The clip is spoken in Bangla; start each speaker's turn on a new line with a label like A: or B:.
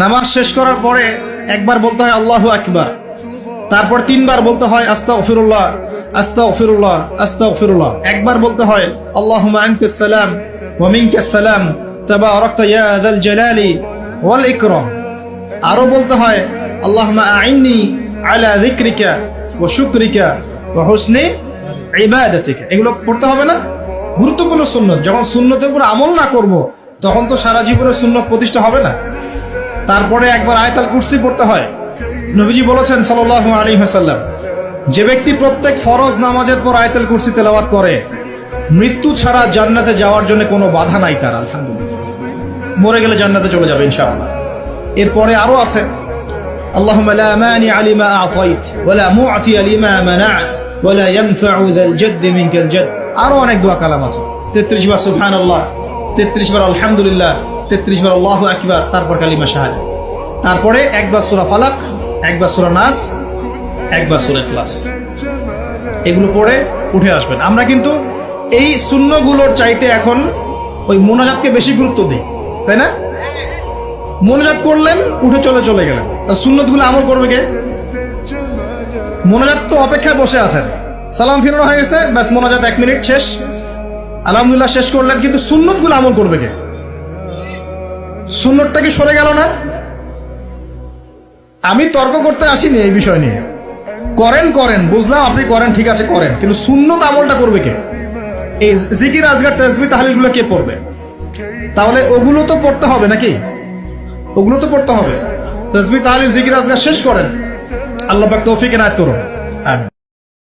A: নামাজ শেষ করার পরে একবার বলতে হয় আল্লাহু আকবার, তারপর তিনবার বলতে হয় আস্তাগফিরুল্লাহ আস্তাগফিরুল্লাহ আস্তাগফিরুল্লাহ। একবার বলতে হয় আল্লাহুম্মা আনতাস সালাম ওয়া মিনকাস সালাম তাবারাকতা ইয়া যাল জালালি ওয়াল ইকরাম। আরো বলতে হয় আল্লাহুম্মা আইন্নি আলা যিকরিকা ওয়া শুকরিকা ওয়া হুসনি ইবাদাতিকা। এগুলো পড়তে হবে না? গুরুত্বপূর্ণ সুন্নত। যখন সুন্নতের উপর আমল না করব তখন তো সারা জীবনের সুন্নত প্রতিষ্ঠা হবে না। তারপরে একবার আয়াতুল কুরসি পড়তে হয়। নবীজি বলেছেন সাল্লাল্লাহু আলাইহি ওয়াসাল্লাম, যে ব্যক্তি প্রত্যেক ফরজ নামাজের পর আয়াতুল কুরসি তেলাওয়াত করে মৃত্যু ছাড়া জান্নাতে যাওয়ার জন্য কোনো বাধা নাই তার। আলহামদুলিল্লাহ, মরে গেলে জান্নাতে চলে যাবে ইনশাআল্লাহ। এরপরে আরো আছে আল্লাহুম্মা লা মানিআ লিমা আ'তাইত ওয়া লা মু'তিয়া লিমা মানা'ত ওয়া লা ইয়ানফা'ু যাল জাদ্দি মিনকাল জাদ। আরো অনেক দোয়া কালাম আছে। 33 বার সুবহানাল্লাহ, 33 বার আলহামদুলিল্লাহ, 33 বার আল্লাহু আকবার, তারপর কালিমা শাহাদাত। তারপরে একবার সূরা ফালাক, একবার সূরা নাস, একবার সূরা ইখলাস। এগুলো পড়ে উঠে আসবেন। আমরা কিন্তু এই সুন্নগুলোর চাইতে এখন ওই মুনাজাতকে বেশি গুরুত্ব দিই, তাই না? মুনাজাত করলেন, উঠে চলে গেলেন। সুন্নতগুলো আমল করবে কে? মুনাজাত তো অপেক্ষায় বসে আছেন, সালাম ফিরানো হয়ে গেছে, ব্যাস মুনাজাত 1 মিনিট শেষ, আলহামদুলিল্লাহ শেষ করলেন, কিন্তু সুন্নতগুলো আমল করবে কে? সুন্নতটা কি সরে গেল না? আমি তর্ক করতে আসিনি এই বিষয় নিয়ে। করেন বুঝলাম, আপনি করেন, ঠিক আছে করেন, কিন্তু সুন্নত আমলটা করবে কে? এই জিকির আজগার তাসবিহ তাহলিল গুলো কে পড়বে? তাহলে ওগুলো তো পড়তে হবে নাকি? ওগুলো তো পড়তে হবে। তাসবিহ তাহলিল জিকির আজগার শেষ করেন। আল্লাহ পাক তৌফিক এনায়েত করুন। আমিন।